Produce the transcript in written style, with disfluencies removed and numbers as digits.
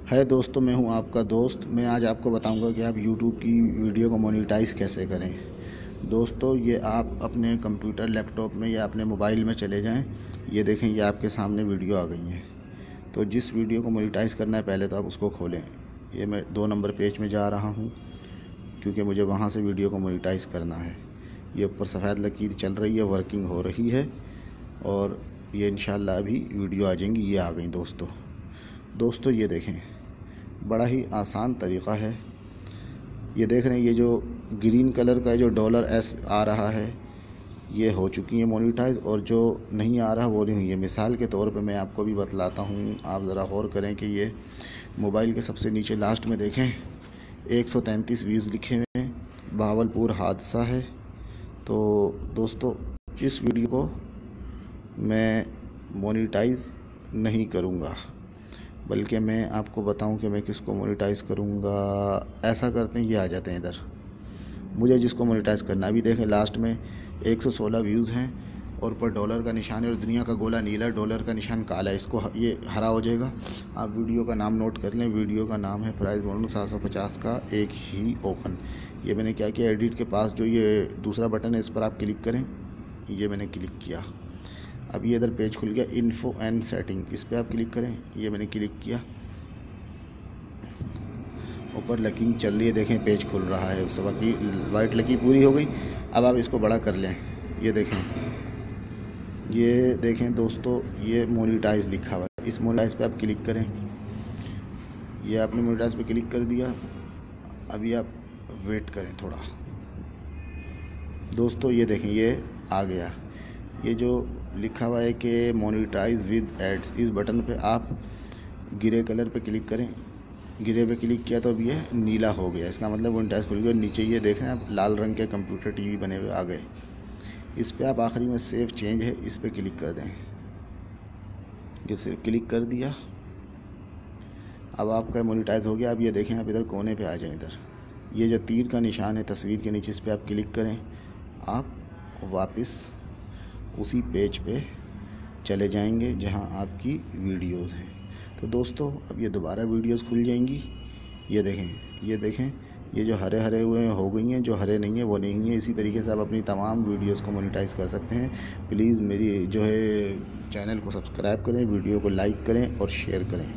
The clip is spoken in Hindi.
है दोस्तों, मैं हूं आपका दोस्त। मैं आज आपको बताऊंगा कि आप YouTube की वीडियो को मोनेटाइज़ कैसे करें। दोस्तों, ये आप अपने कंप्यूटर, लैपटॉप में या अपने मोबाइल में चले जाएं। ये देखें, ये आपके सामने वीडियो आ गई है। तो जिस वीडियो को मोनेटाइज़ करना है, पहले तो आप उसको खोलें। ये मैं 2 नंबर पेज में जा रहा हूँ क्योंकि मुझे वहाँ से वीडियो को मोनेटाइज़ करना है। ये ऊपर सफ़ेद लकीर चल रही है, वर्किंग हो रही है और ये इंशाल्लाह अभी वीडियो आ जाएंगी। ये आ गई दोस्तों ये देखें, बड़ा ही आसान तरीक़ा है। ये देख रहे हैं, ये जो ग्रीन कलर का जो $S आ रहा है, ये हो चुकी है मोनेटाइज़, और जो नहीं आ रहा वो नहीं हुई है। मिसाल के तौर पे मैं आपको भी बतलाता हूँ, आप ज़रा गौर करें कि ये मोबाइल के सबसे नीचे लास्ट में देखें 133 व्यूज़ लिखे हुए हैं, बहावलपुर हादसा है। तो दोस्तों, इस वीडियो को मैं मोनेटाइज़ नहीं करूँगा, बल्कि मैं आपको बताऊं कि मैं किसको मोनेटाइज़ करूंगा। ऐसा करते हैं, ये आ जाते हैं इधर। मुझे जिसको मोनेटाइज़ करना, अभी देखें लास्ट में 116 व्यूज़ हैं और ऊपर डॉलर का निशान है और दुनिया का गोला नीला, डॉलर का निशान काला है। इसको ये हरा हो जाएगा। आप वीडियो का नाम नोट कर लें। वीडियो का नाम है प्राइस बोनस 750 का एक ही ओपन। ये मैंने क्या किया, एडिट के पास जो ये दूसरा बटन है, इस पर आप क्लिक करें। ये मैंने क्लिक किया। अब ये इधर पेज खुल गया, इन्फो एंड सेटिंग, इस पर आप क्लिक करें। ये मैंने क्लिक किया। ऊपर लकीर चल रही है, देखें पेज खुल रहा है। सब की वाइट लकीर पूरी हो गई। अब आप इसको बड़ा कर लें। ये देखें दोस्तों, ये मोनेटाइज लिखा हुआ है। इस मोनेटाइज पे आप क्लिक करें। ये आपने मोनेटाइज पे क्लिक कर दिया। अभी आप वेट करें थोड़ा। दोस्तों ये देखें, ये आ गया। ये जो लिखा हुआ है कि मोनेटाइज विद एड्स, इस बटन पे आप ग्रे कलर पे क्लिक करें। ग्रे पे क्लिक किया तो अब ये नीला हो गया, इसका मतलब मोनेटाइज खुल गया। नीचे ये देख रहे हैं आप, लाल रंग के कंप्यूटर टीवी बने हुए आ गए। इस पे आप आखिरी में सेव चेंज है, इस पे क्लिक कर दें। ये सिर्फ क्लिक कर दिया, अब आपका मोनेटाइज हो गया। अब ये देखें, आप इधर कोने पे आ जाएं। इधर ये जो तीर का निशान है तस्वीर के नीचे, इस पर आप क्लिक करें। आप वापस उसी पेज पे चले जाएंगे जहां आपकी वीडियोस हैं। तो दोस्तों, अब ये दोबारा वीडियोस खुल जाएंगी। ये देखें, ये जो हरे हरे हुए हैं हो गई हैं, जो हरे नहीं है वो नहीं हुई है। इसी तरीके से आप अपनी तमाम वीडियोस को मोनेटाइज़ कर सकते हैं। प्लीज़ मेरी जो है चैनल को सब्सक्राइब करें, वीडियो को लाइक करें और शेयर करें।